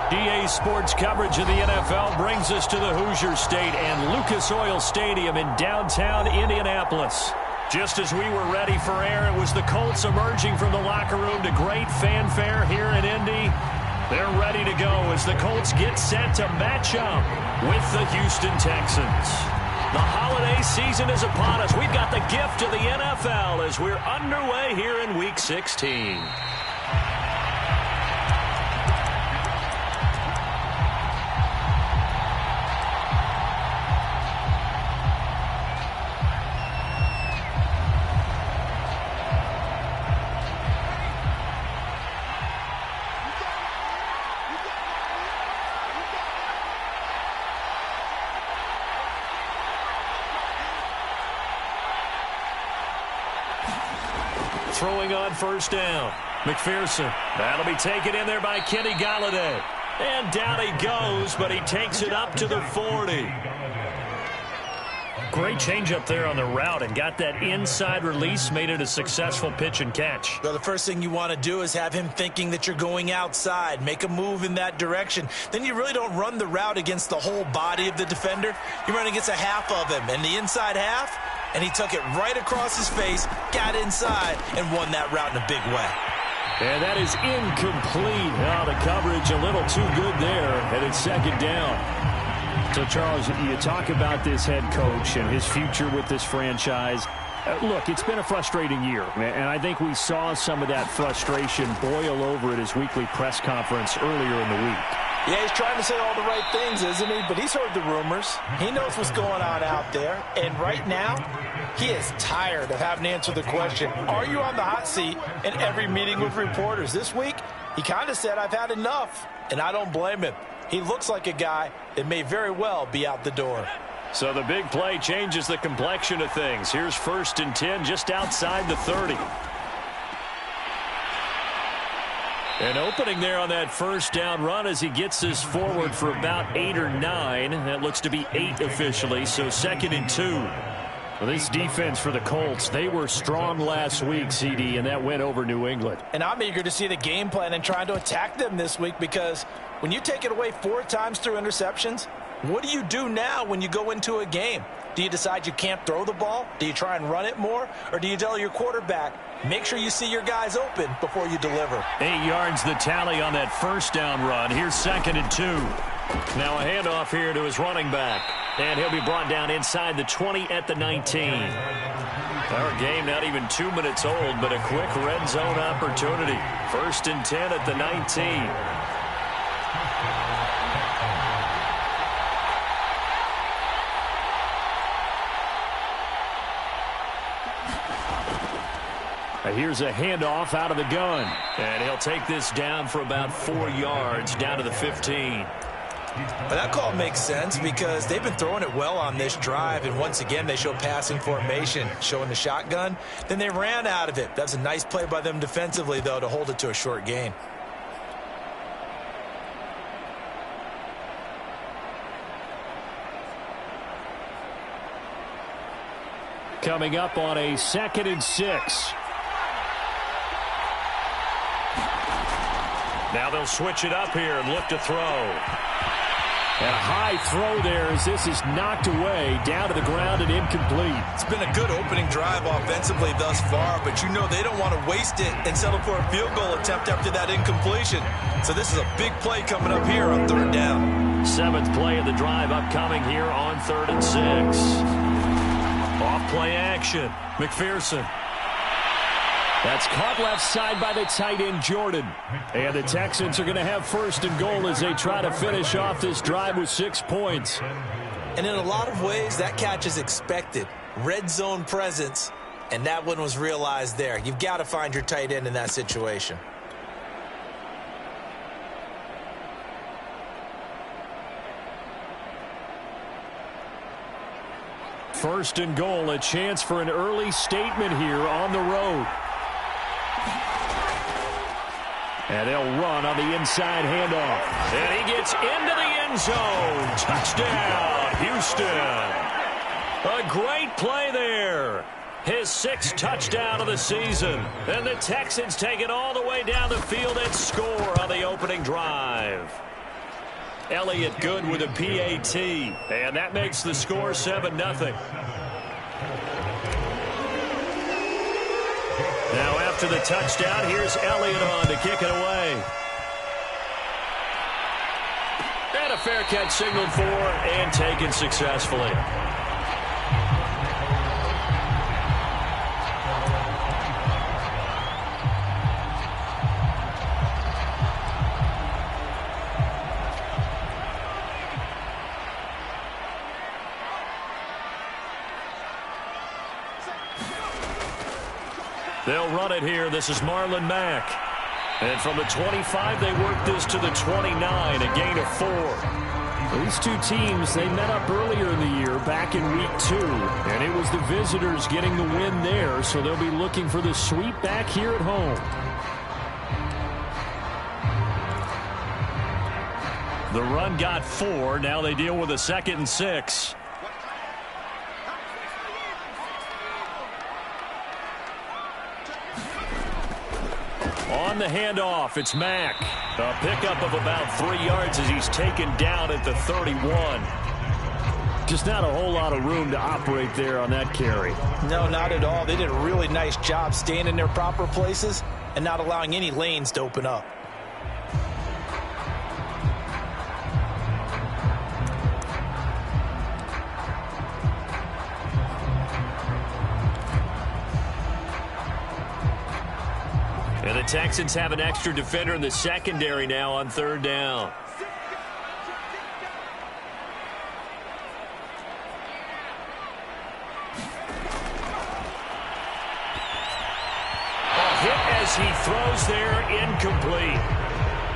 DA Sports coverage of the NFL brings us to the Hoosier State and Lucas Oil Stadium in downtown Indianapolis. Just as we were ready for air, it was the Colts emerging from the locker room to great fanfare here in Indy. They're ready to go as the Colts get set to match up with the Houston Texans. The holiday season is upon us. We've got the gift of the NFL as we're underway here in Week 16. Throwing on first down. McPherson. That'll be taken in there by Kenny Golladay. And down he goes, but he takes it up to the 40. Great change up there on the route and got that inside release, made it a successful pitch and catch. Well, the first thing you want to do is have him thinking that you're going outside, make a move in that direction. Then you really don't run the route against the whole body of the defender. You run against a half of him, and the inside half, and he took it right across his face, got inside, and won that route in a big way. And that is incomplete. Oh, the coverage a little too good there, and it's second down. So, Charles, you talk about this head coach and his future with this franchise. Look, it's been a frustrating year, and I think we saw some of that frustration boil over at his weekly press conference earlier in the week. Yeah, he's trying to say all the right things, isn't he? But he's heard the rumors. He knows what's going on out there. And right now, he is tired of having to answer the question, are you on the hot seat in every meeting with reporters? This week, he kind of said, I've had enough. And I don't blame him. He looks like a guy that may very well be out the door. So the big play changes the complexion of things. Here's 1st and 10 just outside the 30. An opening there on that first down run as he gets this forward for about 8 or 9. That looks to be 8 officially, so 2nd and 2. Well, this defense for the Colts, they were strong last week, CD, and that went over New England. And I'm eager to see the game plan and trying to attack them this week because when you take it away 4 times through interceptions, what do you do now when you go into a game? Do you decide you can't throw the ball? Do you try and run it more? Or do you tell your quarterback, make sure you see your guys open before you deliver? 8 yards the tally on that first down run. Here's 2nd and 2. Now a handoff here to his running back. And he'll be brought down inside the 20 at the 19. Our game not even 2 minutes old, but a quick red zone opportunity. 1st and 10 at the 19. Here's a handoff out of the gun. And he'll take this down for about 4 yards down to the 15. Well, that call makes sense because they've been throwing it well on this drive, and once again they show passing formation, showing the shotgun. Then they ran out of it. That's a nice play by them defensively, though, to hold it to a short gain. Coming up on a 2nd and 6. Now they'll switch it up here and look to throw. And a high throw there as this is knocked away down to the ground and incomplete. It's been a good opening drive offensively thus far, but you know they don't want to waste it and settle for a field goal attempt after that incompletion. So this is a big play coming up here on 3rd down. 7th play of the drive upcoming here on 3rd and 6. Off play action. McPherson. That's caught left side by the tight end, Jordan. And the Texans are going to have 1st and goal as they try to finish off this drive with 6 points. And in a lot of ways, that catch is expected. Red zone presence, and that one was realized there. You've got to find your tight end in that situation. First and goal, a chance for an early statement here on the road. And they'll run on the inside handoff. And he gets into the end zone. Touchdown, Houston. A great play there. His 6th touchdown of the season. And the Texans take it all the way down the field and score on the opening drive. Elliott good with a PAT. And that makes the score 7-0. Now after the touchdown, here's Elliott on to kick it away. And a fair catch signaled for and taken successfully. They'll run it here. This is Marlon Mack. And from the 25, they work this to the 29, a gain of 4. These two teams, they met up earlier in the year, back in week 2. And it was the visitors getting the win there, so they'll be looking for the sweep back here at home. The run got 4. Now they deal with a 2nd and 6. On the handoff, it's Mack. A pickup of about 3 yards as he's taken down at the 31. Just not a whole lot of room to operate there on that carry. No, not at all. They did a really nice job staying in their proper places and not allowing any lanes to open up. And the Texans have an extra defender in the secondary now on 3rd down. A hit as he throws there, incomplete.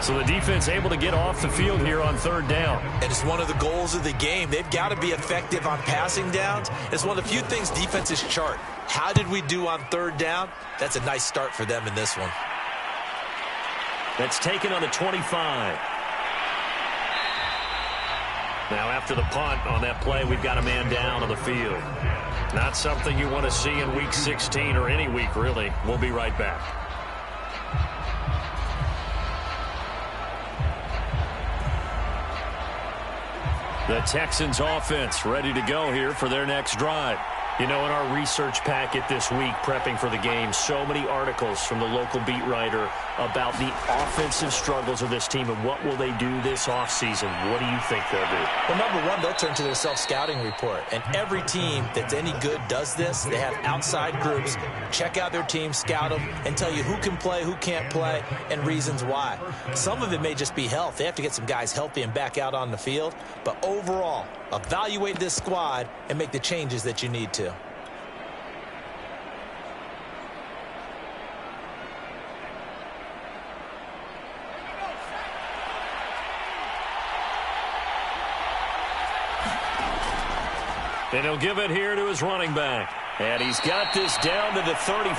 So the defense able to get off the field here on 3rd down. And it's one of the goals of the game. They've got to be effective on passing downs. It's one of the few things defenses chart. How did we do on 3rd down? That's a nice start for them in this one. That's taken on the 25. Now after the punt on that play, we've got a man down on the field. Not something you want to see in week 16 or any week, really. We'll be right back. The Texans offense ready to go here for their next drive. You know, in our research packet this week, prepping for the game, so many articles from the local beat writer about the offensive struggles of this team and what will they do this offseason. What do you think they'll do? Well, number one, they'll turn to their self-scouting report. And every team that's any good does this. They have outside groups. Check out their team, scout them, and tell you who can play, who can't play, and reasons why. Some of it may just be health. They have to get some guys healthy and back out on the field. But overall, evaluate this squad and make the changes that you need to. And he'll give it here to his running back. And he's got this down to the 35.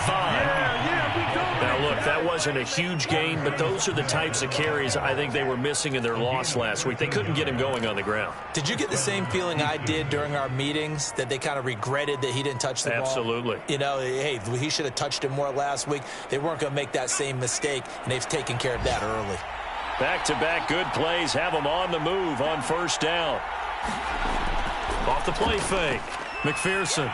Now, look, that wasn't a huge gain, but those are the types of carries I think they were missing in their loss last week. They couldn't get him going on the ground. Did you get the same feeling I did during our meetings, that they kind of regretted that he didn't touch the ball? Absolutely. You know, hey, he should have touched it more last week. They weren't going to make that same mistake, and they've taken care of that early. Back-to-back good plays have them on the move on 1st down. Off the play fake, McPherson.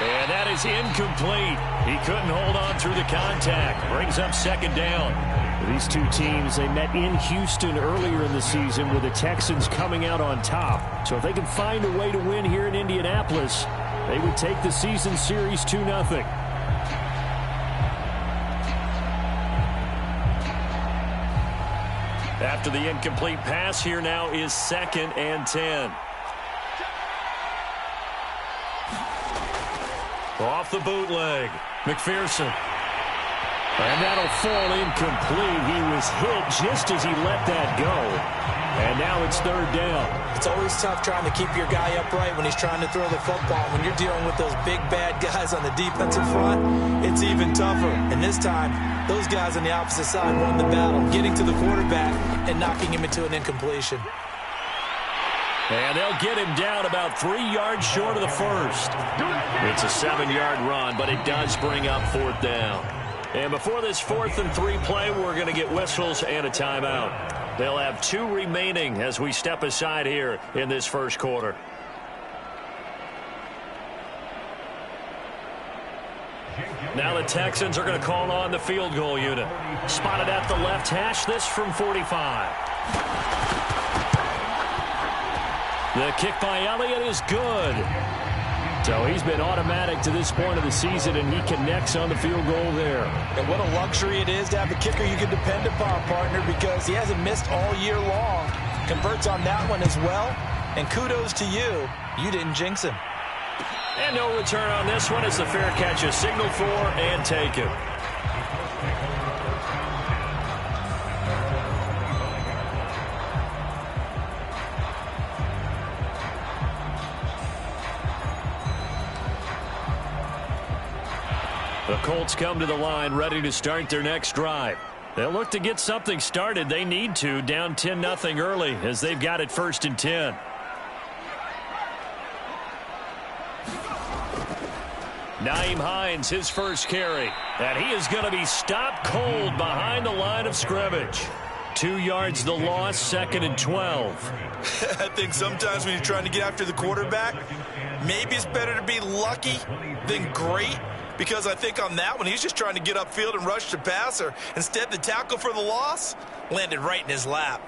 And that is incomplete. He couldn't hold on through the contact. Brings up 2nd down. These two teams, they met in Houston earlier in the season with the Texans coming out on top. So if they can find a way to win here in Indianapolis, they would take the season series 2-0. After the incomplete pass, here now is 2nd and 10. Off the bootleg, McPherson. And that'll fall incomplete. He was hit just as he let that go. And now it's 3rd down. It's always tough trying to keep your guy upright when he's trying to throw the football. When you're dealing with those big, bad guys on the defensive front, it's even tougher. And this time, those guys on the opposite side won the battle, getting to the quarterback and knocking him into an incompletion. And they'll get him down about 3 yards short of the 1st. It's a 7-yard run, but it does bring up 4th down. And before this 4th and 3 play, we're going to get whistles and a timeout. They'll have 2 remaining as we step aside here in this first quarter. Now the Texans are going to call on the field goal unit. Spotted at the left hash, this from 45. The kick by Elliott is good. So he's been automatic to this point of the season, and he connects on the field goal there. And what a luxury it is to have a kicker you can depend upon, partner, because he hasn't missed all year long. Converts on that one as well. And kudos to you. You didn't jinx him. And no return on this one as the fair catch is signaled for and taken. The Colts come to the line ready to start their next drive. They'll look to get something started. They need to, down 10-0 early as they've got it 1st and 10. Nyheim Hines, his first carry. And he is going to be stopped cold behind the line of scrimmage. 2 yards the loss, 2nd and 12. I think sometimes when you're trying to get after the quarterback, maybe it's better to be lucky than great. Because I think on that one, he's just trying to get upfield and rush the passer. Instead, the tackle for the loss landed right in his lap.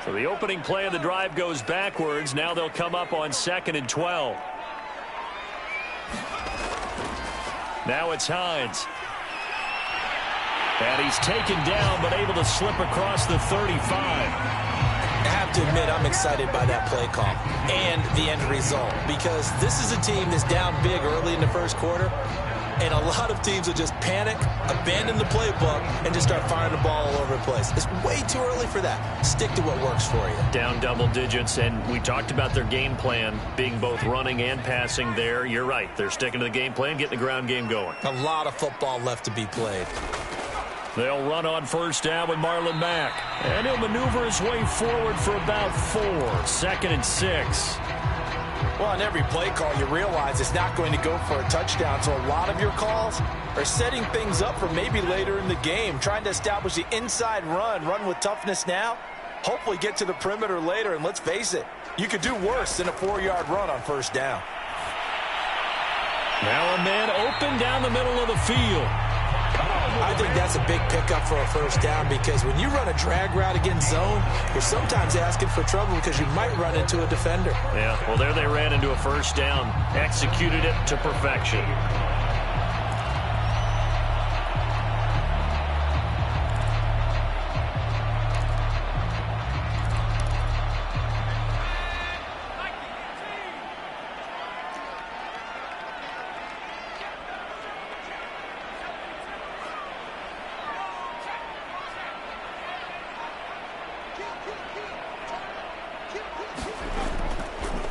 So the opening play of the drive goes backwards. Now they'll come up on 2nd and 12. Now it's Hines. And he's taken down, but able to slip across the 35. I have to admit, I'm excited by that play call and the end result, because this is a team that's down big early in the first quarter, and a lot of teams will just panic, abandon the playbook, and just start firing the ball all over the place. It's way too early for that. Stick to what works for you. Down double digits, and we talked about their game plan being both running and passing there. You're right. They're sticking to the game plan, getting the ground game going. A lot of football left to be played. They'll run on 1st down with Marlon Mack. And he'll maneuver his way forward for about 4. 2nd and 6. Well, on every play call, you realize it's not going to go for a touchdown. So a lot of your calls are setting things up for maybe later in the game, trying to establish the inside run with toughness now, hopefully get to the perimeter later. And let's face it, you could do worse than a 4-yard run on 1st down. Now a man open down the middle of the field. I think that's a big pickup for a 1st down, because when you run a drag route against zone, you're sometimes asking for trouble because you might run into a defender. Yeah, well, there they ran into a 1st down, executed it to perfection.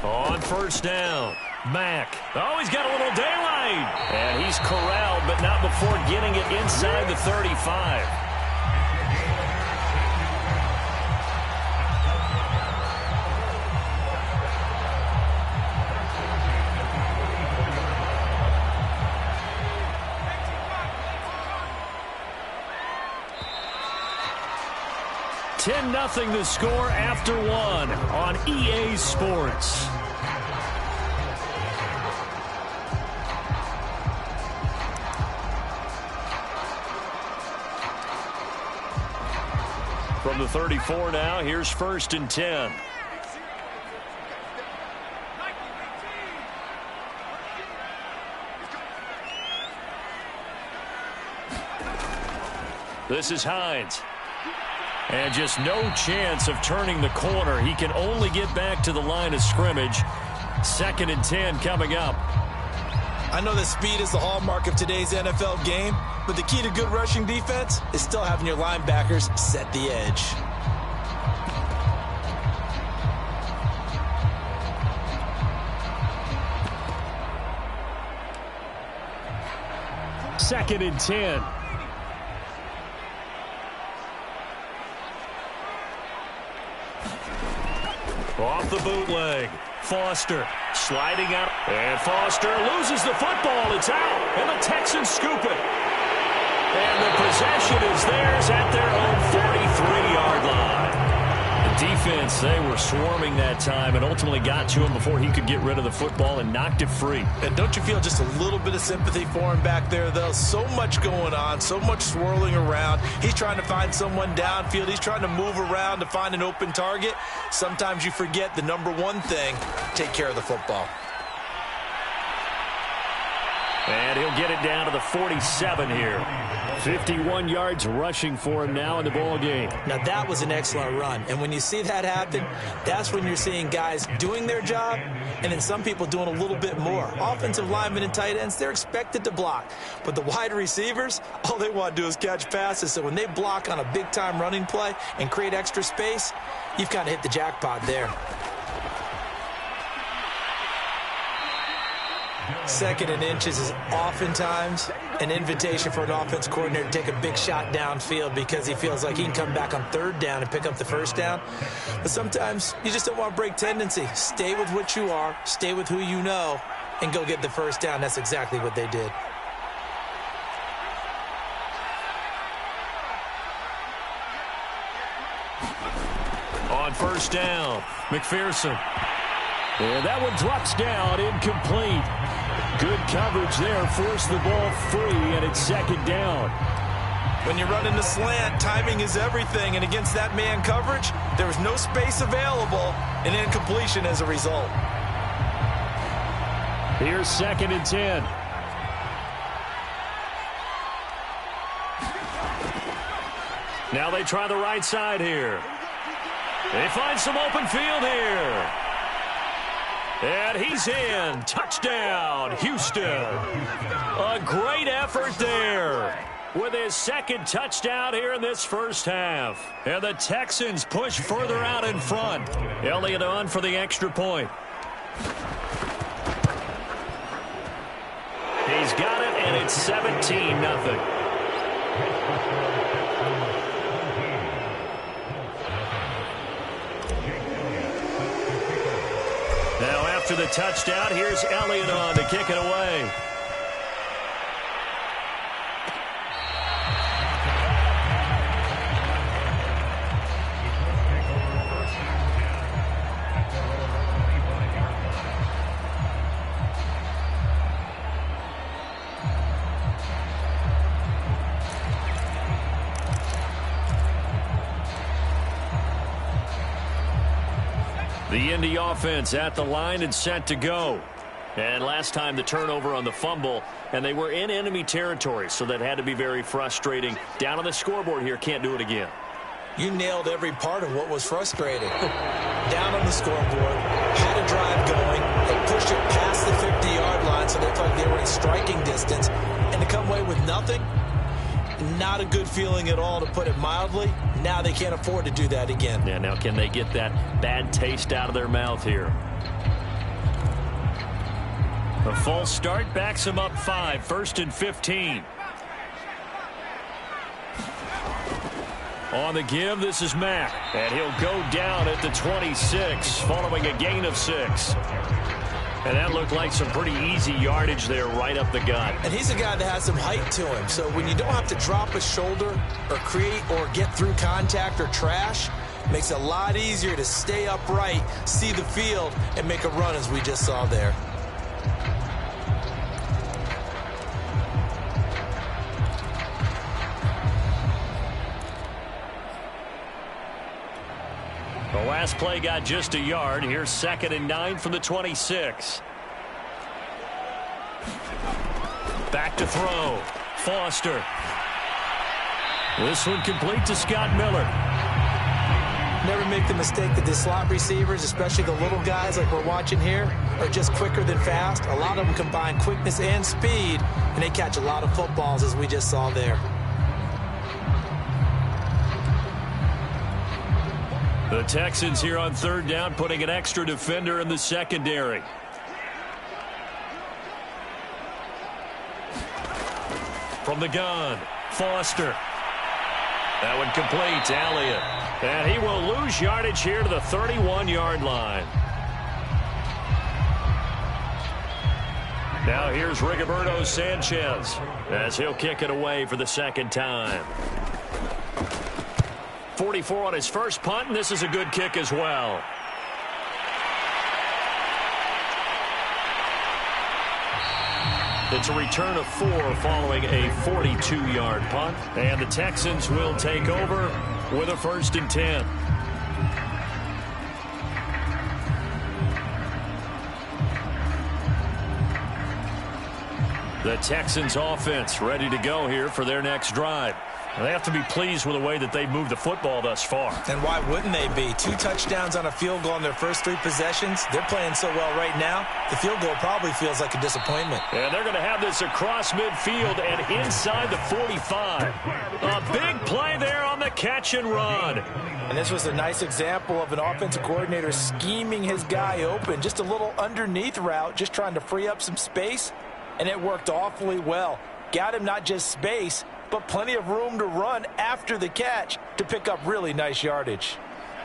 On 1st down, Mack. Oh, he's got a little daylight. And he's corralled, but not before getting it inside the 35. $10-0 the score after 1 on EA Sports. From the 34 now, here's 1st and 10. This is Hines. And just no chance of turning the corner. He can only get back to the line of scrimmage. 2nd and 10 coming up. I know that speed is the hallmark of today's NFL game, but the key to good rushing defense is still having your linebackers set the edge. Off the bootleg. Foster sliding out. And Foster loses the football. It's out. And the Texans scoop it. And the possession is theirs at their own 43-yard line. The defense, they were swarming that time and ultimately got to him before he could get rid of the football and knocked it free. And don't you feel just a little bit of sympathy for him back there, though? So much going on, so much swirling around. He's trying to find someone downfield. He's trying to move around to find an open target. Sometimes you forget the number one thing, take care of the football. And he'll get it down to the 47 here. 51 yards rushing for him now in the ball game. Now, that was an excellent run. And when you see that happen, that's when you're seeing guys doing their job and then some people doing a little bit more. Offensive linemen and tight ends, they're expected to block. But the wide receivers, all they want to do is catch passes. So when they block on a big-time running play and create extra space, you've kind of hit the jackpot there. Second and inches is oftentimes an invitation for an offense coordinator to take a big shot downfield because he feels like he can come back on third down and pick up the first down. But sometimes you just don't want to break tendency. Stay with what you are, stay with who you know, and go get the first down. That's exactly what they did. On first down, McPherson. And that one drops down, incomplete. Good coverage there, forced the ball free, and it's second down. When you're running the slant, timing is everything, and against that man coverage, there was no space available, and incompletion as a result. Here's second and 10. Now they try the right side here. They find some open field here. And he's in. Touchdown, Houston. A great effort there with his second touchdown here in this first half. And the Texans push further out in front. Elliott on for the extra point. He's got it, and it's 17-0. Now after the touchdown, here's Elliott on to kick it away. The Indy offense at the line and set to go. And last time the turnover on the fumble, and they were in enemy territory, so that had to be very frustrating. Down on the scoreboard here, can't do it again. You nailed every part of what was frustrating. Down on the scoreboard, had a drive going, they pushed it past the 50-yard line, so they felt like they were in striking distance, and to come away with nothing, not a good feeling at all, to put it mildly. Now they can't afford to do that again. Yeah, now can they get that bad taste out of their mouth here? A false start backs them up 5, 1st and 15. On the give, this is Mack. And he'll go down at the 26, following a gain of 6. And that looked like some pretty easy yardage there right up the gut. And he's a guy that has some height to him. So when you don't have to drop a shoulder or create or get through contact or trash, it makes it a lot easier to stay upright, see the field, and make a run as we just saw there. The last play got just a yard. Here's 2nd and 9 from the 26. Back to throw. Foster. This one complete to Scott Miller. Never make the mistake that the slot receivers, especially the little guys like we're watching here, are just quicker than fast. A lot of them combine quickness and speed, and they catch a lot of footballs, as we just saw there. The Texans here on 3rd down, putting an extra defender in the secondary. From the gun, Foster. That one complete to Elliott. And he will lose yardage here to the 31-yard line. Now here's Rigoberto Sanchez as he'll kick it away for the second time. 44 on his first punt, and this is a good kick as well. It's a return of 4 following a 42-yard punt. And the Texans will take over with a 1st and 10. The Texans offense ready to go here for their next drive. They have to be pleased with the way that they've moved the football thus far. And why wouldn't they be? 2 touchdowns on a field goal in their first 3 possessions. They're playing so well right now, the field goal probably feels like a disappointment. And they're going to have this across midfield and inside the 45. A big play there on the catch and run. And this was a nice example of an offensive coordinator scheming his guy open. Just a little underneath route, just trying to free up some space. And it worked awfully well. Got him not just space, but plenty of room to run after the catch to pick up really nice yardage.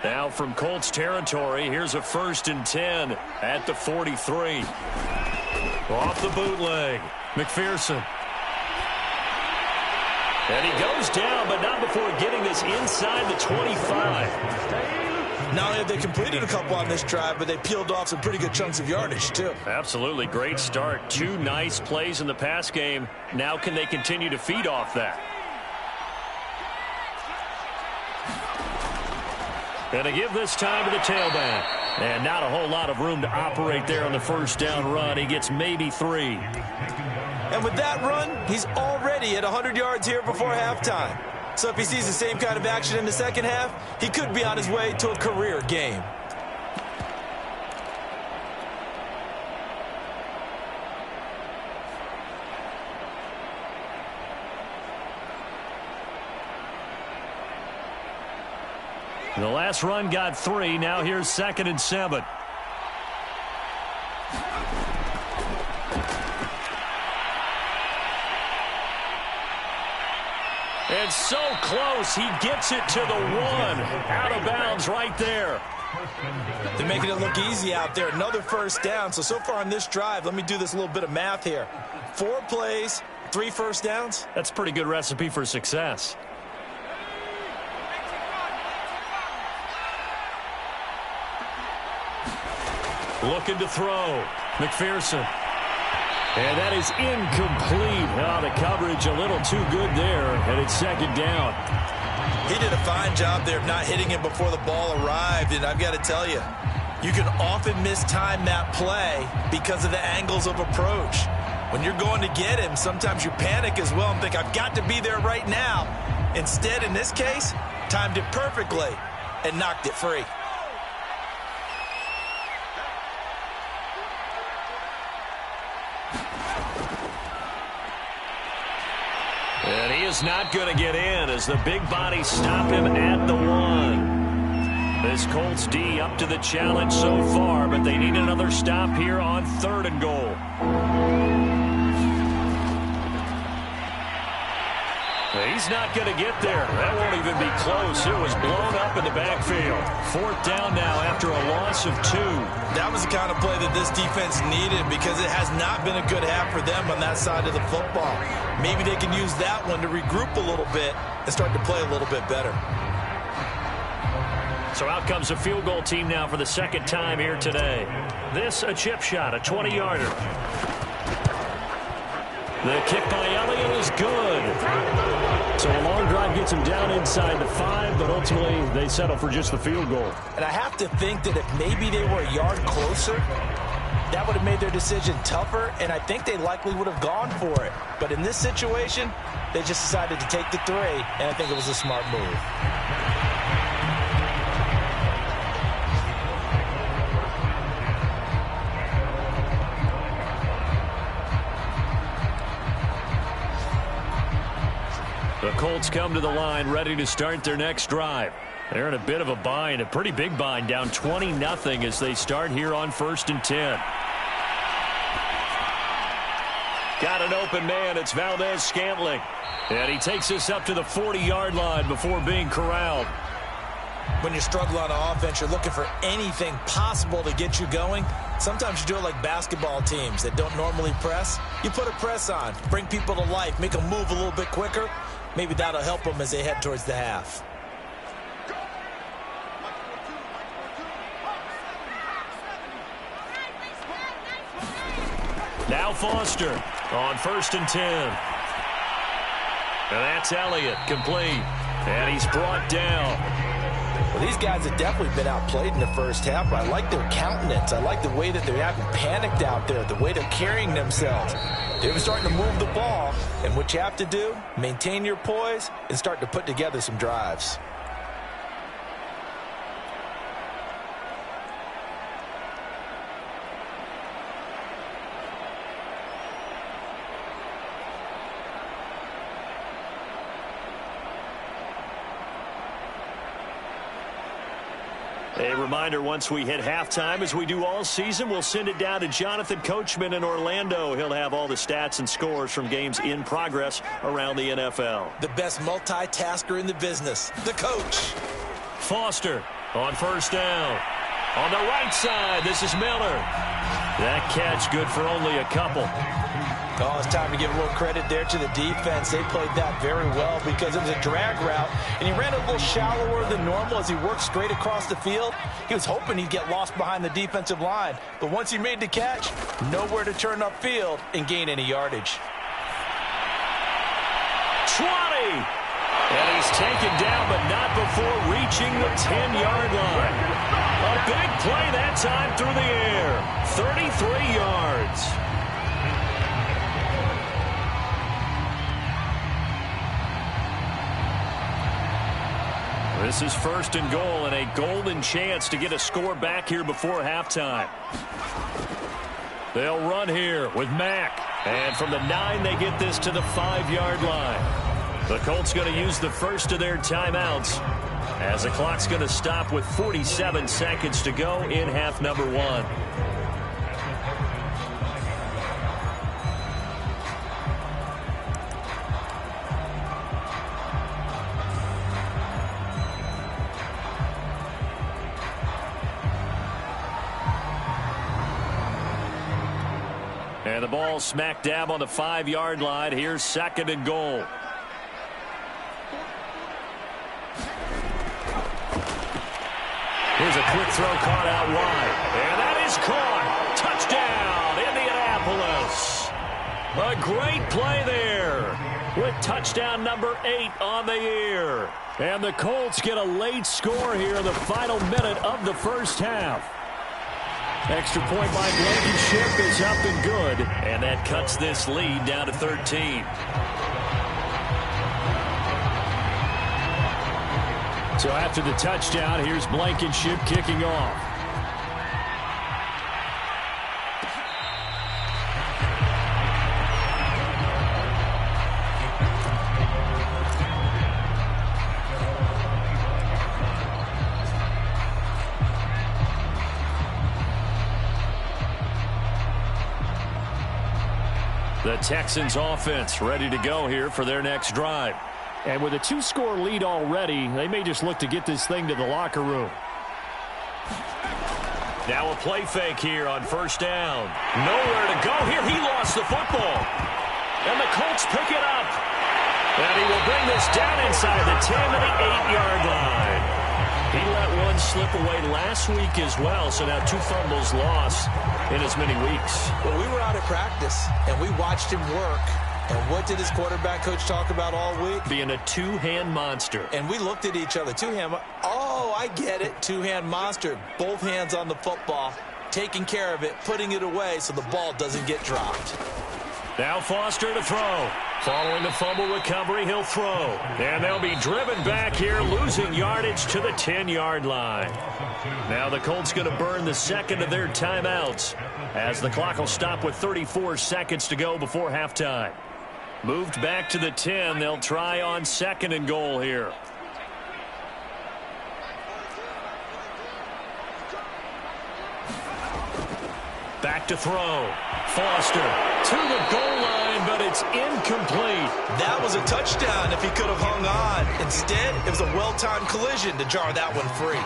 Now from Colts territory, here's a 1st and 10 at the 43. Off the bootleg, McPherson. And he goes down, but not before getting this inside the 25. Not only have they completed a couple on this drive, but they peeled off some pretty good chunks of yardage, too. Absolutely. Great start. 2 nice plays in the pass game. Now can they continue to feed off that? And to give this time to the tailback. And not a whole lot of room to operate there on the first down run. He gets maybe 3. And with that run, he's already at 100 yards here before halftime. So if he sees the same kind of action in the second half, he could be on his way to a career game. The last run got 3. Now here's 2nd and 7. And so close, he gets it to the 1. Out of bounds right there. They're making it look easy out there. Another first down. So far on this drive, let me do this little bit of math here. 4 plays, 3 first downs. That's a pretty good recipe for success. Looking to throw. McPherson. And that is incomplete. Oh, the coverage a little too good there, and it's 2nd down. He did a fine job there of not hitting him before the ball arrived, and I've got to tell you, you can often mistime that play because of the angles of approach. When you're going to get him, sometimes you panic as well and think, I've got to be there right now. Instead, in this case, timed it perfectly and knocked it free. And he is not going to get in as the big bodies stop him at the 1. This Colts D up to the challenge so far, but they need another stop here on 3rd and goal. He's not going to get there. That won't even be close. It was blown up in the backfield. 4th down now after a loss of 2. That was the kind of play that this defense needed because it has not been a good half for them on that side of the football. Maybe they can use that one to regroup a little bit and start to play a little bit better. So out comes a field goal team now for the 2nd time here today. This a chip shot, a 20-yarder. The kick by Elliott is good. So a long drive gets him down inside the 5, but ultimately they settle for just the field goal. And I have to think that if maybe they were a yard closer, that would have made their decision tougher, and I think they likely would have gone for it. But in this situation, they just decided to take the 3, and I think it was a smart move. The Colts come to the line ready to start their next drive. They're in a bit of a bind, a pretty big bind, down 20-0 as they start here on 1st and 10. Got an open man. It's Valdez-Scantling. And he takes us up to the 40-yard line before being corralled. When you struggle on offense, you're looking for anything possible to get you going. Sometimes you do it like basketball teams that don't normally press. You put a press on, bring people to life, make them move a little bit quicker. Maybe that'll help them as they head towards the half. Now Foster on 1st and 10. And that's Elliott, complete. And he's brought down. Well, these guys have definitely been outplayed in the first half, but I like their countenance. I like the way that they haven't panicked out there, the way they're carrying themselves. They're starting to move the ball, and what you have to do, maintain your poise and start to put together some drives. A reminder, once we hit halftime, as we do all season, we'll send it down to Jonathan Coachman in Orlando. He'll have all the stats and scores from games in progress around the NFL. The best multitasker in the business, the coach. Foster on 1st down. On the right side, this is Miller. That catch good for only a couple. Oh, it's time to give a little credit there to the defense. They played that very well because it was a drag route, and he ran a little shallower than normal as he worked straight across the field. He was hoping he'd get lost behind the defensive line, but once he made the catch, nowhere to turn upfield and gain any yardage. 20! And he's taken down, but not before reaching the 10-yard line. A big play that time through the air. 33 yards. This is 1st and goal and a golden chance to get a score back here before halftime. They'll run here with Mack. And from the 9, they get this to the 5-yard line. The Colts going to use the first of their timeouts as the clock's going to stop with 47 seconds to go in half number 1. And the ball smack dab on the 5-yard line. Here's 2nd and goal. Here's a quick throw caught out wide. And that is caught. Touchdown, Indianapolis. A great play there with touchdown number 8 on the year. And the Colts get a late score here in the final minute of the first half. Extra point by Blankenship is up and good. And that cuts this lead down to 13. So after the touchdown, here's Blankenship kicking off. The Texans offense ready to go here for their next drive. And with a 2-score lead already, they may just look to get this thing to the locker room. Now a play fake here on 1st down. Nowhere to go here. He lost the football. And the Colts pick it up. And he will bring this down inside the 10 to the 8-yard line. He let one slip away last week as well, so now 2 fumbles lost in as many weeks. Well, we were out of practice, and we watched him work. And what did his quarterback coach talk about all week? Being a 2-hand monster. And we looked at each other. 2-hand. Oh, I get it. 2-hand monster. Both hands on the football, taking care of it, putting it away so the ball doesn't get dropped. Now Foster to throw. Following the fumble recovery, he'll throw. And they'll be driven back here, losing yardage to the 10-yard line. Now the Colts going to burn the 2nd of their timeouts as the clock will stop with 34 seconds to go before halftime. Moved back to the 10. They'll try on 2nd and goal here. Back to throw. Foster to the goal line, but it's incomplete. That was a touchdown if he could have hung on. Instead, it was a well-timed collision to jar that one free.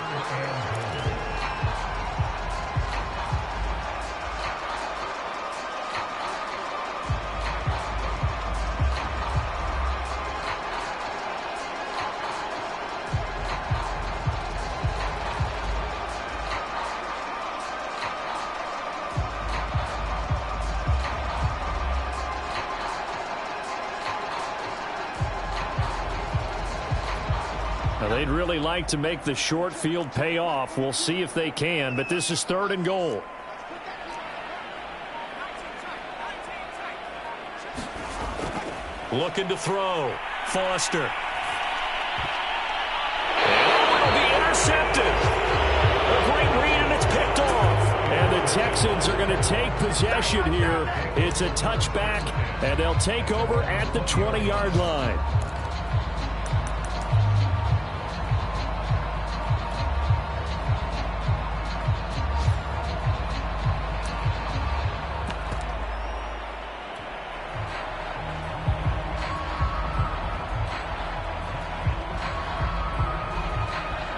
They'd really like to make the short field pay off. We'll see if they can, but this is 3rd and goal. Looking to throw. Foster. Oh, it'll be intercepted. A great read, and it's picked off. And the Texans are going to take possession here. It's a touchback, and they'll take over at the 20-yard line.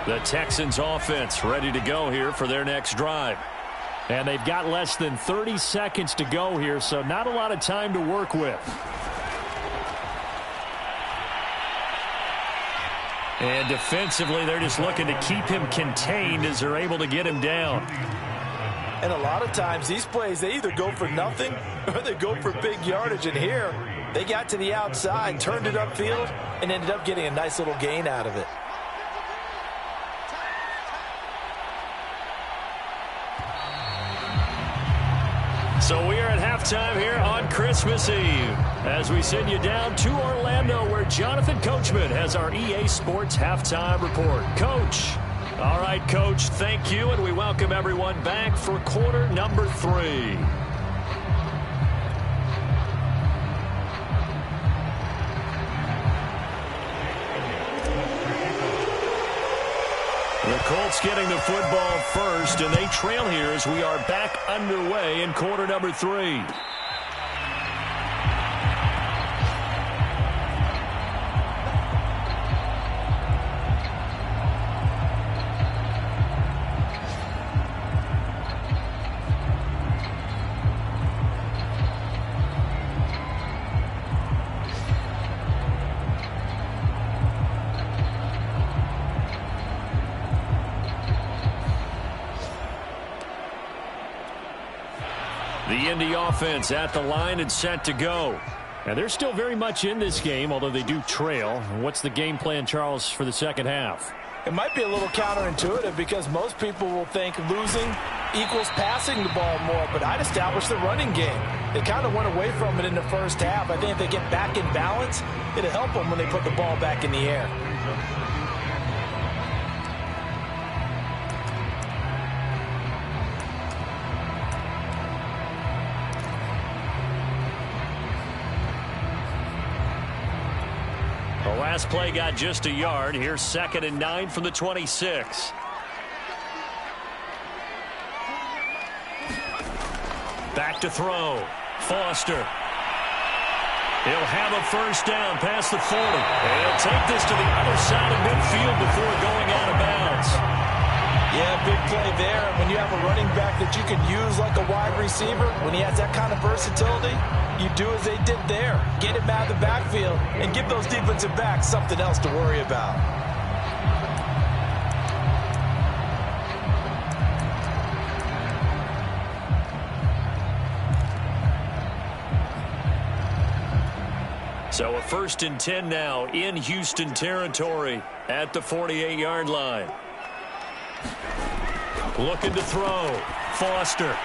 The Texans offense ready to go here for their next drive. And they've got less than 30 seconds to go here, so not a lot of time to work with. And defensively, they're just looking to keep him contained as they're able to get him down. And a lot of times, these plays, they either go for nothing or they go for big yardage. And here, they got to the outside, turned it upfield, and ended up getting a nice little gain out of it. So we are at halftime here on Christmas Eve as we send you down to Orlando where Jonathan Coachman has our EA Sports halftime report. Coach. All right, Coach, thank you, and we welcome everyone back for quarter number 3. The Colts getting the football first, and they trail here as we are back underway in quarter number 3. The Indy offense at the line and set to go. And they're still very much in this game, although they do trail. What's the game plan, Charles, for the second half? It might be a little counterintuitive because most people will think losing equals passing the ball more, but I'd establish the running game. They kind of went away from it in the first half. I think if they get back in balance, it'll help them when they put the ball back in the air. The last play got just a yard. Here's 2nd and 9 from the 26. Back to throw. Foster. He'll have a first down past the 40. And he'll take this to the other side of midfield before going out of bounds. Yeah, big play there. And when you have a running back that you can use like a wide receiver, when he has that kind of versatility, you do as they did there. Get him out of the backfield and give those defensive backs something else to worry about. So a 1st and 10 now in Houston territory at the 48-yard line. Looking to throw. Foster.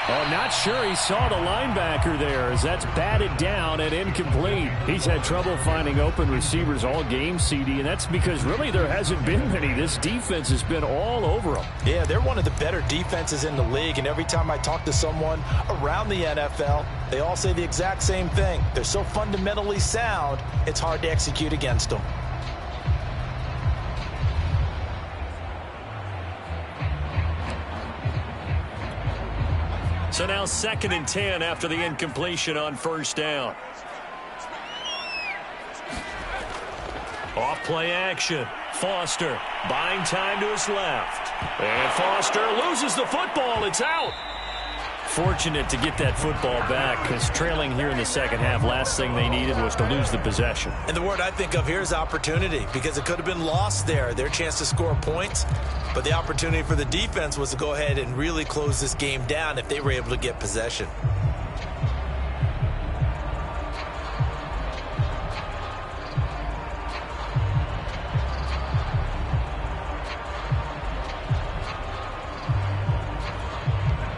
Oh, not sure he saw the linebacker there as that's batted down and incomplete. He's had trouble finding open receivers all game, CD, and that's because really there hasn't been many. This defense has been all over them. Yeah, they're one of the better defenses in the league, and every time I talk to someone around the NFL, they all say the exact same thing. They're so fundamentally sound, it's hard to execute against them. So now 2nd and 10 after the incompletion on first down. Off play action. Foster buying time to his left. And Foster loses the football. It's out. Fortunate to get that football back, because trailing here in the second half, last thing they needed was to lose the possession. And the word I think of here is opportunity, because it could have been lost there, their chance to score points. But the opportunity for the defense was to go ahead and really close this game down if they were able to get possession.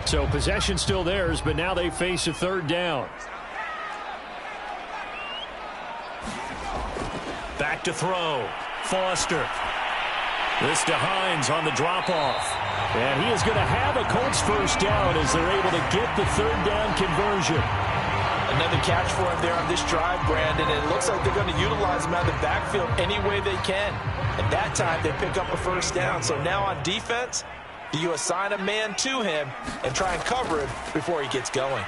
So possession still theirs, but now they face a 3rd down. Back to throw. Foster. This to Hines on the drop-off. And he is going to have a Colts first down as they're able to get the 3rd down conversion. Another catch for him there on this drive, Brandon. And it looks like they're going to utilize him out of the backfield any way they can. And that time they pick up a first down. So now on defense, you assign a man to him and try and cover him before he gets going.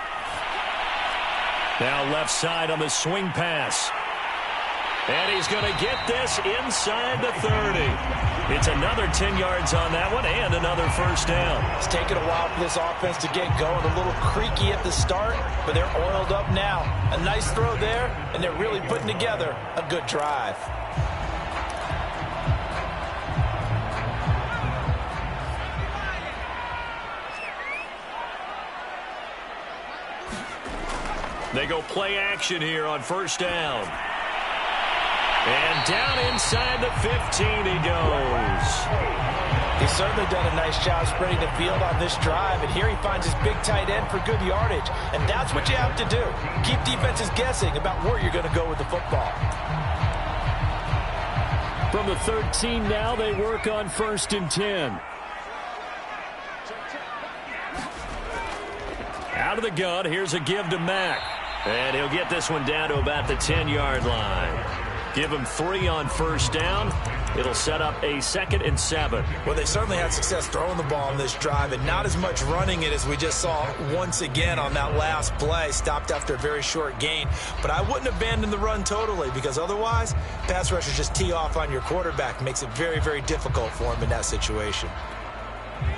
Now left side on the swing pass. And he's going to get this inside the 30. It's another 10 yards on that one and another first down. It's taken a while for this offense to get going. A little creaky at the start, but they're oiled up now. A nice throw there, and they're really putting together a good drive. They go play action here on first down. And down inside the 15 he goes. He's certainly done a nice job spreading the field on this drive, and here he finds his big tight end for good yardage. And that's what you have to do. Keep defenses guessing about where you're going to go with the football. From the 13 now, they work on 1st and 10. Out of the gun, here's a give to Mack. And he'll get this one down to about the 10-yard line. Give him 3 on first down. It'll set up a 2nd and 7. Well, they certainly had success throwing the ball on this drive, and not as much running it as we just saw once again on that last play. Stopped after a very short gain. But I wouldn't abandon the run totally, because otherwise, pass rushers just tee off on your quarterback. Makes it very, very difficult for him in that situation.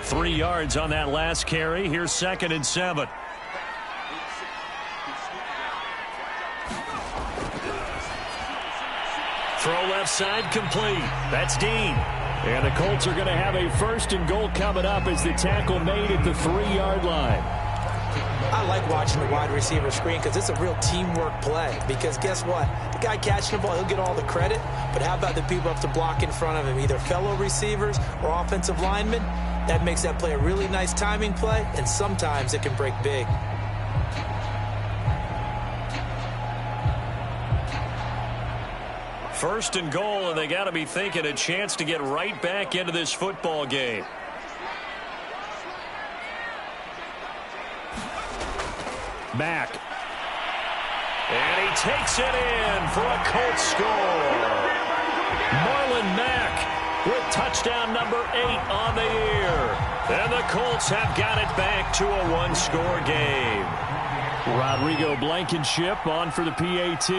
3 yards on that last carry. Here's 2nd and 7. Throw left side complete. That's Dean. And the Colts are going to have a 1st and goal coming up as the tackle made at the 3-yard line. I like watching the wide receiver screen because it's a real teamwork play. Because guess what? The guy catching the ball, he'll get all the credit. But how about the people up to block in front of him, either fellow receivers or offensive linemen? That makes that play a really nice timing play, and sometimes it can break big. First and goal, and they got to be thinking a chance to get right back into this football game. Mack. And he takes it in for a Colts score. Marlon Mack with touchdown number 8 on the year. And the Colts have got it back to a 1-score game. Rodrigo Blankenship on for the PAT.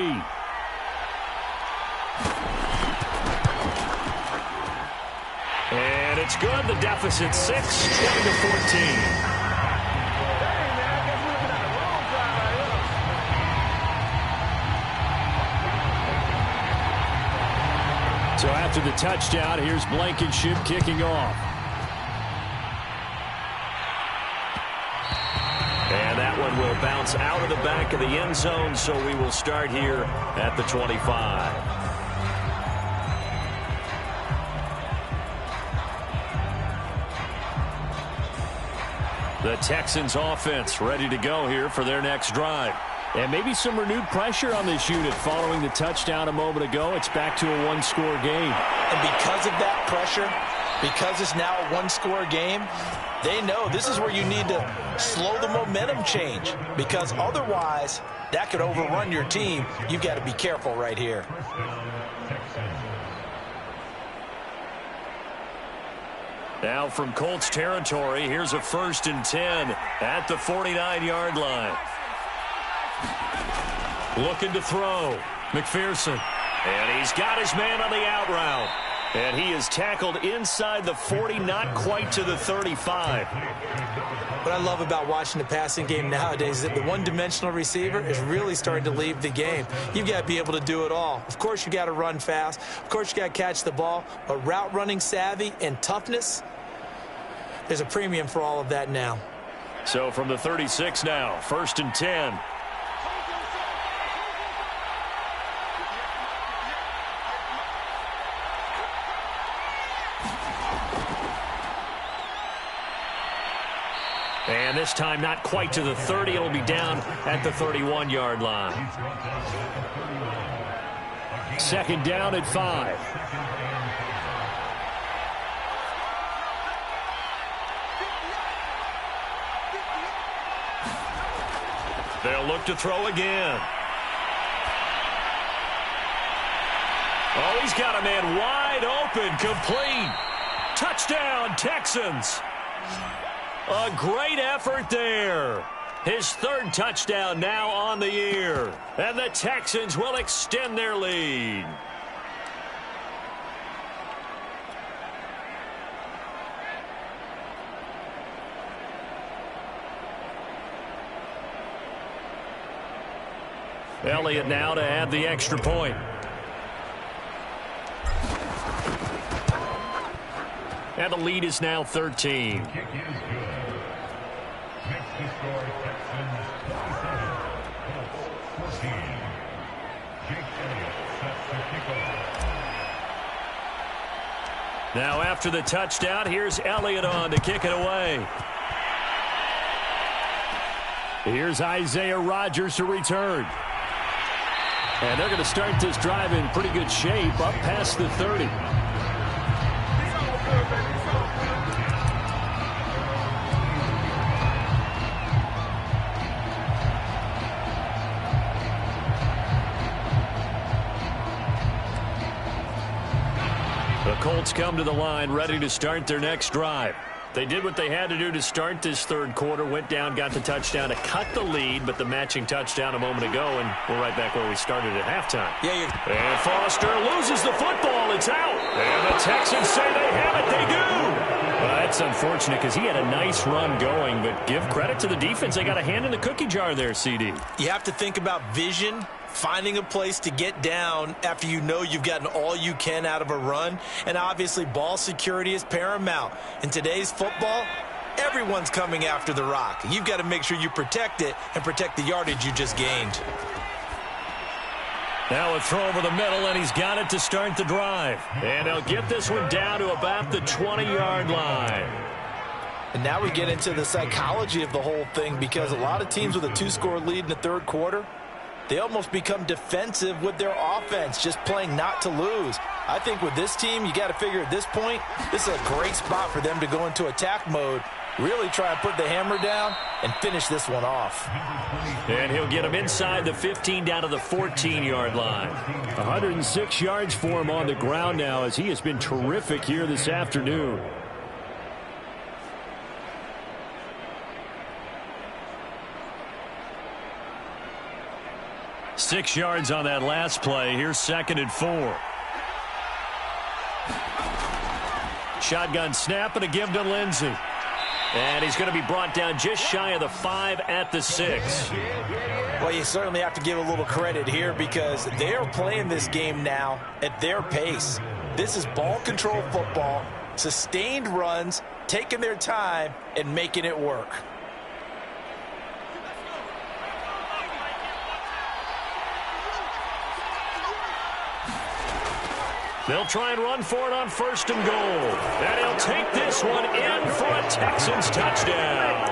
And it's good. The deficit 6, 20-14. So after the touchdown, here's Blankenship kicking off. And that one will bounce out of the back of the end zone, so we will start here at the 25. The Texans offense ready to go here for their next drive. And maybe some renewed pressure on this unit following the touchdown a moment ago. It's back to a 1-score game. And because of that pressure, because it's now a 1-score game, they know this is where you need to slow the momentum change. Because otherwise, that could overrun your team. You've got to be careful right here. Now from Colts territory, here's a 1st and 10 at the 49-yard line. Looking to throw. McPherson. And he's got his man on the out route. And he is tackled inside the 40, not quite to the 35. What I love about watching the passing game nowadays is that the one-dimensional receiver is really starting to leave the game. You've got to be able to do it all. Of course, you got to run fast. Of course, you got to catch the ball. But route running savvy and toughness, there's a premium for all of that now. So from the 36 now, 1st and 10. And this time not quite to the 30. It'll be down at the 31-yard line. 2nd down at 5. They'll look to throw again. Oh, he's got a man wide open, complete. Touchdown, Texans. A great effort there. His 3rd touchdown now on the year. And the Texans will extend their lead. Elliott now to add the extra point. And the lead is now 13. Now after the touchdown, here's Elliott on to kick it away. Here's Isaiah Rodgers to return. And they're going to start this drive in pretty good shape, up past the 30. The Colts come to the line ready to start their next drive. They did what they had to do to start this 3rd quarter, went down, got the touchdown to cut the lead, but the matching touchdown a moment ago, and we're right back where we started at halftime. And Foster loses the football. It's out. And the Texans say they have it. They do. That's unfortunate because he had a nice run going, but give credit to the defense. They got a hand in the cookie jar there, CD. You have to think about vision, finding a place to get down after you know you've gotten all you can out of a run. And obviously ball security is paramount. In today's football, everyone's coming after the rock. You've got to make sure you protect it and protect the yardage you just gained. Now a throw over the middle, and he's got it to start the drive. And they'll get this one down to about the 20-yard line. And now we get into the psychology of the whole thing, because a lot of teams with a 2-score lead in the 3rd quarter, they almost become defensive with their offense, just playing not to lose. I think with this team, you got to figure at this point, this is a great spot for them to go into attack mode, really try and put the hammer down and finish this one off. And he'll get him inside the 15 down to the 14-yard line. 106 yards for him on the ground now, as he has been terrific here this afternoon. Six yards on that last play. Here's 2nd and 4. Shotgun snap and a give to Lindsey. And he's going to be brought down just shy of the 5 at the 6. Well, you certainly have to give a little credit here, because they are playing this game now at their pace. This is ball control football, sustained runs, taking their time and making it work. They'll try and run for it on 1st and goal. And he'll take this one in for a Texans touchdown.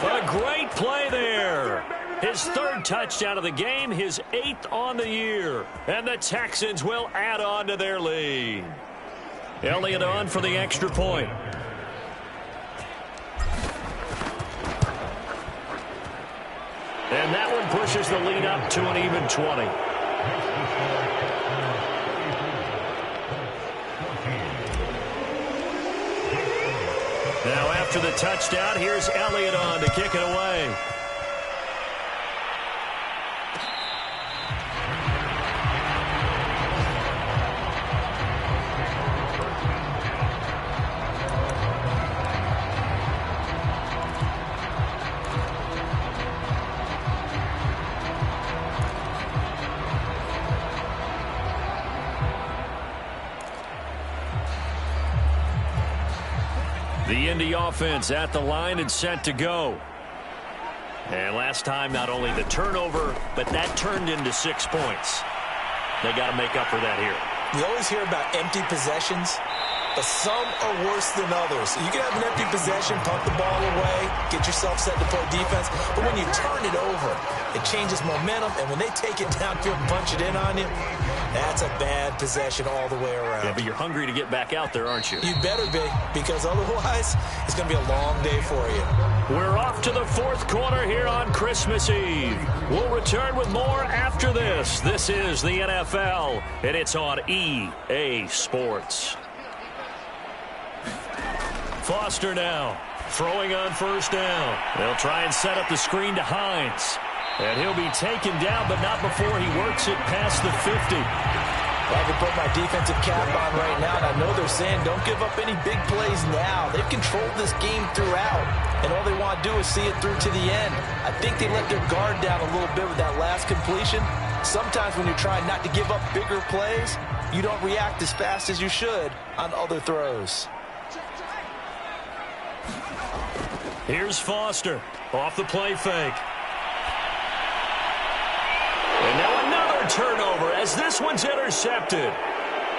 A great play there. His 3rd touchdown of the game, his 8th on the year. And the Texans will add on to their lead. Elliott on for the extra point. And that one pushes the lead up to an even 20. after the touchdown. Here's Elliott on to kick it away. The Indy offense at the line and set to go. And last time, not only the turnover, but that turned into 6 points. They got to make up for that here. You always hear about empty possessions, but some are worse than others. You can have an empty possession, pump the ball away, get yourself set to play defense, but when you turn it over, it changes momentum, and when they take it downfield and punch it in on you, that's a bad possession all the way around. Yeah, but you're hungry to get back out there, aren't you? You better be, because otherwise, it's going to be a long day for you. We're off to the fourth quarter here on Christmas Eve. We'll return with more after this. This is the NFL, and it's on EA Sports. Foster now, throwing on first down. They'll try and set up the screen to Hines. And he'll be taken down, but not before he works it past the 50. I can put my defensive cap on right now, and I know they're saying don't give up any big plays now. They've controlled this game throughout, and all they want to do is see it through to the end. I think they let their guard down a little bit with that last completion. Sometimes when you're trying not to give up bigger plays, you don't react as fast as you should on other throws. Here's Foster off the play fake. And now another turnover as this one's intercepted.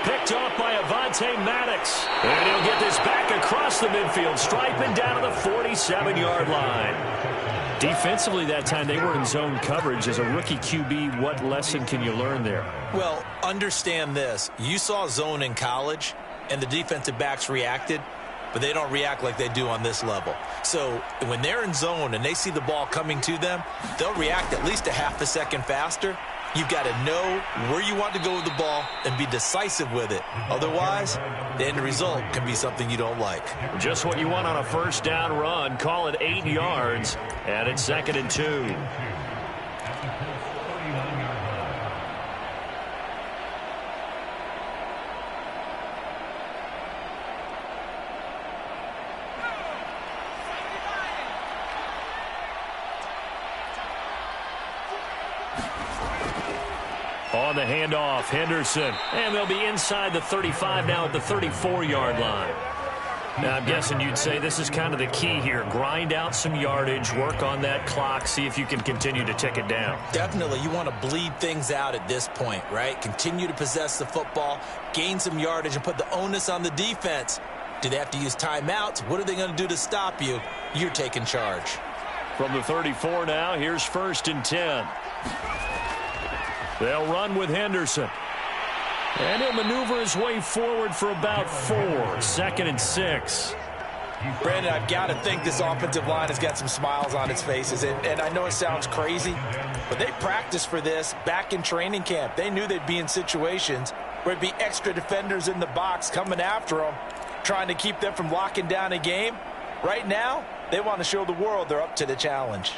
Picked off by Avonte Maddox. And he'll get this back across the midfield, striping down to the 47-yard line. Defensively that time, they were in zone coverage. As a rookie QB, what lesson can you learn there? Well, understand this. You saw zone in college, and the defensive backs reacted, but they don't react like they do on this level. So when they're in zone and they see the ball coming to them, they'll react at least a half a second faster. You've got to know where you want to go with the ball and be decisive with it. Otherwise, the end result can be something you don't like. Just what you want on a first down run. Call it 8 yards, and it's 2nd and 2. On the handoff, Henderson. And they'll be inside the 35 now at the 34-yard line. Now, I'm guessing you'd say this is kind of the key here. Grind out some yardage, work on that clock, see if you can continue to tick it down. Definitely. You want to bleed things out at this point, right? Continue to possess the football, gain some yardage, and put the onus on the defense. Do they have to use timeouts? What are they going to do to stop you? You're taking charge. From the 34 now, here's 1st and 10. They'll run with Henderson. And he'll maneuver his way forward for about 4. 2nd and 6. Brandon, I've got to think this offensive line has got some smiles on its faces. And I know it sounds crazy, but they practiced for this back in training camp. They knew they'd be in situations where there'd be extra defenders in the box coming after them, trying to keep them from locking down a game. Right now, they want to show the world they're up to the challenge.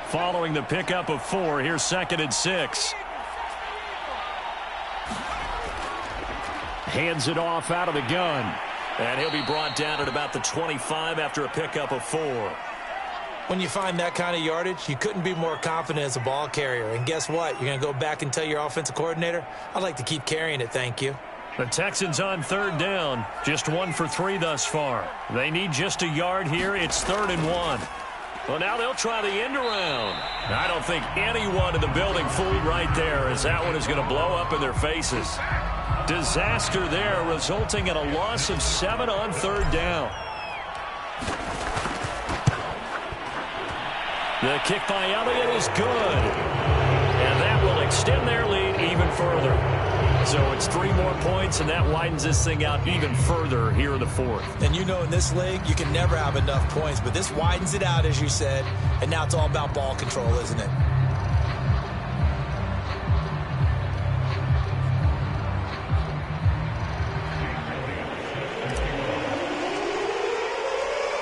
Following the pickup of 4, here's 2nd and 6. Hands it off out of the gun. And he'll be brought down at about the 25 after a pickup of 4. When you find that kind of yardage, you couldn't be more confident as a ball carrier. And guess what? You're going to go back and tell your offensive coordinator, I'd like to keep carrying it, thank you. The Texans on 3rd down. Just 1 for 3 thus far. They need just a yard here. It's 3rd and 1. Well, now they'll try the end around. I don't think anyone in the building fooled right there, as that one is going to blow up in their faces. Disaster there, resulting in a loss of 7 on 3rd down. The kick by Elliott is good. And that will extend their lead even further. So it's 3 more points, and that widens this thing out even further here in the 4th. And you know in this league, you can never have enough points, but this widens it out, as you said, and now it's all about ball control, isn't it?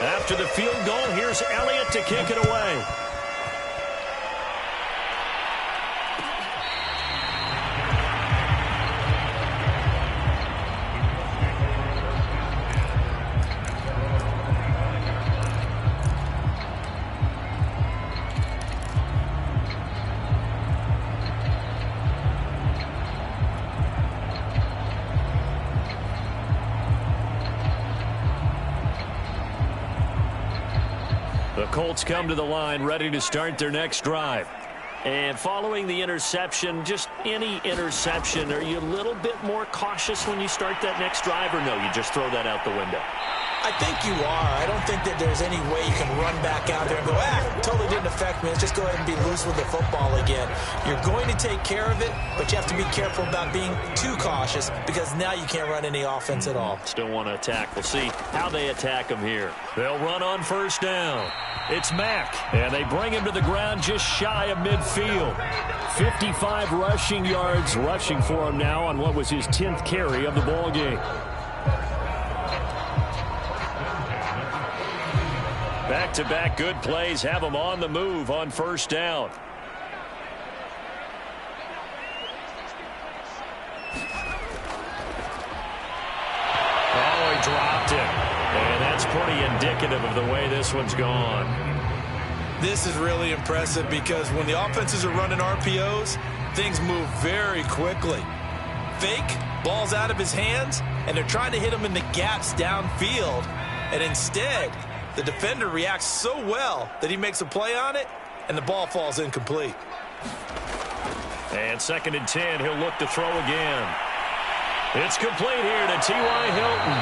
After the field goal, here's Elliott to kick it away. The Colts come to the line ready to start their next drive. And following the interception, just any interception, are you a little bit more cautious when you start that next drive, or no, you just throw that out the window? I think you are. I don't think that there's any way you can run back out there and go, totally didn't affect me. Let's just go ahead and be loose with the football again. You're going to take care of it, but you have to be careful about being too cautious because now you can't run any offense at all. Still want to attack. We'll see how they attack him here. They'll run on first down. It's Mack, and they bring him to the ground just shy of midfield. 55 rushing yards rushing for him now on what was his 10th carry of the ball game. Back-to-back good plays have him on the move on first down. Oh, he dropped it. And that's pretty indicative of the way this one's gone. This is really impressive because when the offenses are running RPOs, things move very quickly. Fake, ball's out of his hands, and they're trying to hit him in the gaps downfield. And instead, the defender reacts so well that he makes a play on it, and the ball falls incomplete. And 2nd and 10, he'll look to throw again. It's complete here to T.Y. Hilton.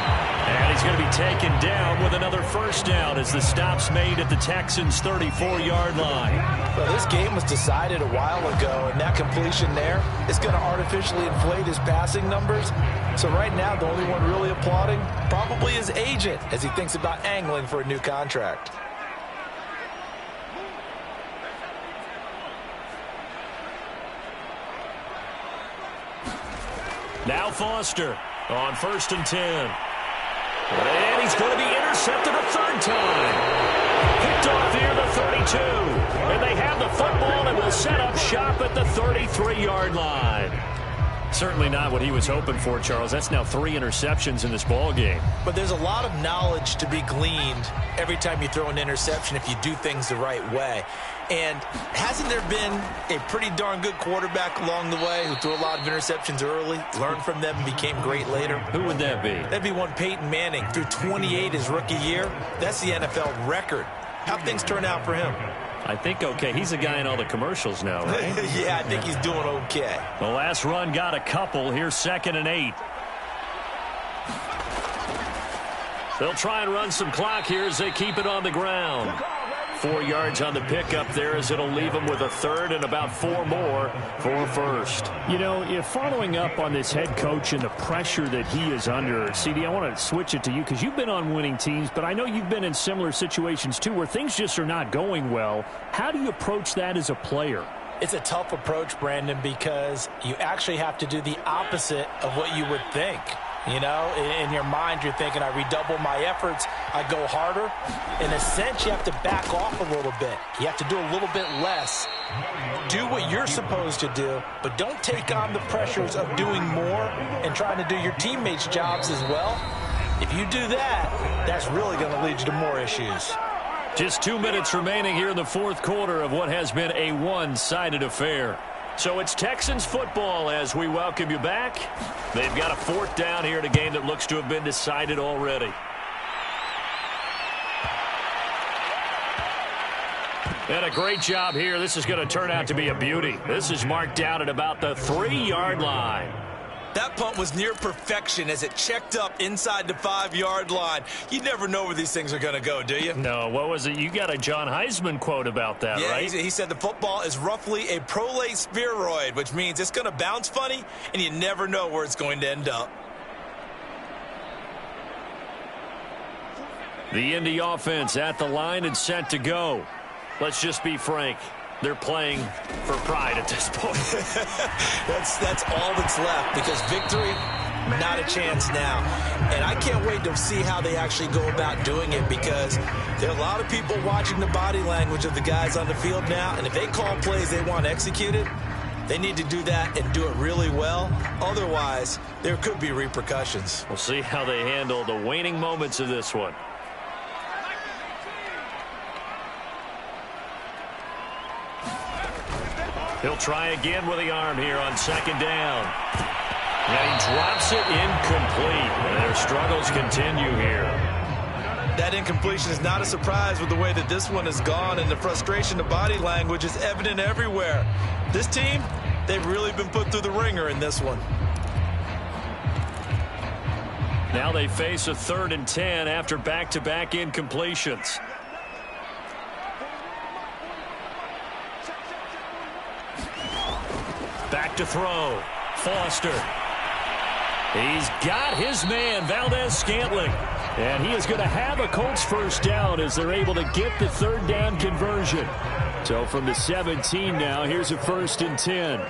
And he's going to be taken down with another first down as the stop's made at the Texans' 34-yard line. Well, this game was decided a while ago, and that completion there is going to artificially inflate his passing numbers. So right now, the only one really applauding probably his agent as he thinks about angling for a new contract. Now Foster on 1st and 10. And he's going to be intercepted a third time. Picked off near the 32. And they have the football and will set up shop at the 33-yard line. Certainly not what he was hoping for, Charles. That's now 3 interceptions in this ball game. But there's a lot of knowledge to be gleaned every time you throw an interception if you do things the right way. And hasn't there been a pretty darn good quarterback along the way who threw a lot of interceptions early, learned from them, and became great later? Who would that be? That'd be one Peyton Manning. Threw 28 his rookie year. That's the NFL record. How'd things turn out for him? I think okay. He's a guy in all the commercials now, right? Yeah, I think he's doing okay. The last run got a couple. Here's 2nd and 8. They'll try and run some clock here as they keep it on the ground. 4 yards on the pickup there as it'll leave them with a third and about 4 more for first. You know, if following up on this head coach and the pressure that he is under, CD, I want to switch it to you because you've been on winning teams, but I know you've been in similar situations too where things just are not going well. How do you approach that as a player? It's a tough approach, Brandon, because you actually have to do the opposite of what you would think. You know, in your mind, you're thinking, I redouble my efforts, I go harder. In a sense, you have to back off a little bit. You have to do a little bit less. Do what you're supposed to do, but don't take on the pressures of doing more and trying to do your teammates' jobs as well. If you do that, that's really going to lead you to more issues. Just 2 minutes remaining here in the 4th quarter of what has been a one-sided affair. So it's Texans football as we welcome you back. They've got a 4th down here in a game that looks to have been decided already. And a great job here. This is going to turn out to be a beauty. This is marked out at about the 3-yard line. That punt was near perfection as it checked up inside the 5-yard line. You never know where these things are going to go, do you? No, what was it? You got a John Heisman quote about that, yeah, right? He said the football is roughly a prolate spheroid, which means it's going to bounce funny, and you never know where it's going to end up. The Indy offense at the line and set to go. Let's just be frank. They're playing for pride at this point. that's all that's left because victory, Not a chance now. And I can't wait to see how they actually go about doing it, because there are a lot of people watching the body language of the guys on the field now, and if they call plays they want executed, they need to do that and do it really well. Otherwise, there could be repercussions. We'll see how they handle the waning moments of this one. He'll try again with the arm here on second down. And he drops it incomplete. And their struggles continue here. That incompletion is not a surprise with the way that this one has gone, and the frustration, the body language is evident everywhere. This team, they've really been put through the ringer in this one. Now they face a 3rd and 10 after back-to-back incompletions. Back to throw. Foster. He's got his man, Valdez-Scantling. And he is going to have a Colts first down as they're able to get the 3rd down conversion. So from the 17 now, here's a 1st and 10.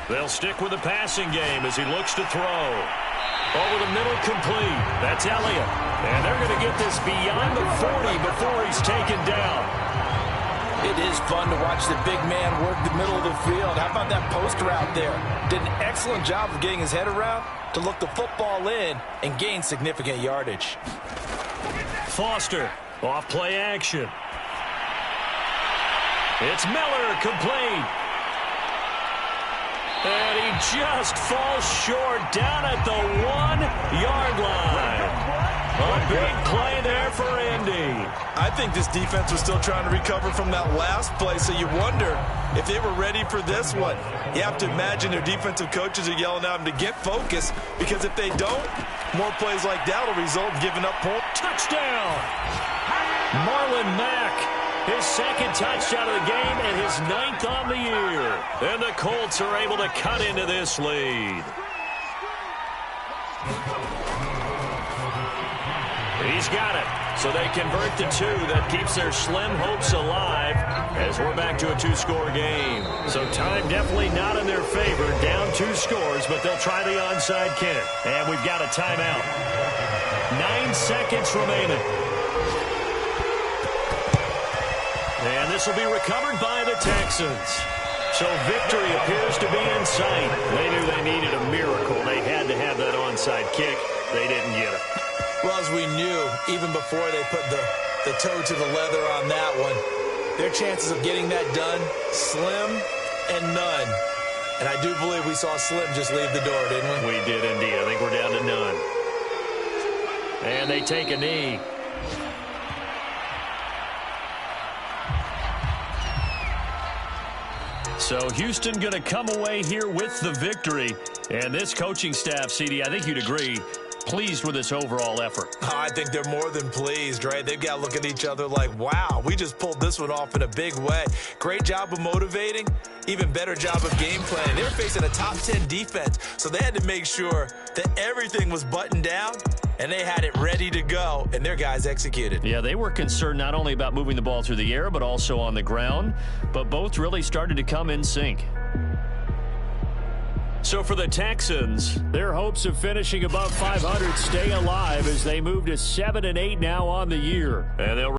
They'll stick with the passing game as he looks to throw. Over the middle, complete. That's Elliott. And they're going to get this beyond the 40 before he's taken down. It is fun to watch the big man work the middle of the field. How about that post route there? Did an excellent job of getting his head around to look the football in and gain significant yardage. Foster, off play action. It's Miller, complete. And he just falls short down at the 1-yard line. A big play there for Indy. I think this defense was still trying to recover from that last play, so you wonder if they were ready for this one. You have to imagine their defensive coaches are yelling at them to get focused, because if they don't, more plays like that will result in giving up points. Touchdown! Marlon Mack, his 2nd touchdown of the game and his 9th on the year. And the Colts are able to cut into this lead. He's got it. So they convert the 2. That keeps their slim hopes alive as we're back to a 2-score game. So time definitely not in their favor. Down 2 scores, but they'll try the onside kick. And we've got a timeout. 9 seconds remaining. And this will be recovered by the Texans. So victory appears to be in sight. They knew they needed a miracle. They had to have that onside kick. They didn't get it. Well, as we knew, even before they put the toe to the leather on that one, their chances of getting that done, slim and none. And I do believe we saw Slim just leave the door, didn't we? We did indeed. I think we're down to none. And they take a knee. So Houston going to come away here with the victory. And this coaching staff, CD, I think you'd agree, pleased with this overall effort. Oh, I think they're more than pleased, right? They've got to look at each other like, wow, we just pulled this one off in a big way. Great job of motivating, even better job of game planning. They were facing a top 10 defense, so they had to make sure that everything was buttoned down and they had it ready to go, and their guys executed. Yeah, they were concerned not only about moving the ball through the air, but also on the ground, but both really started to come in sync. So for the Texans, their hopes of finishing above 500 stay alive as they move to 7-8 now on the year. And they'll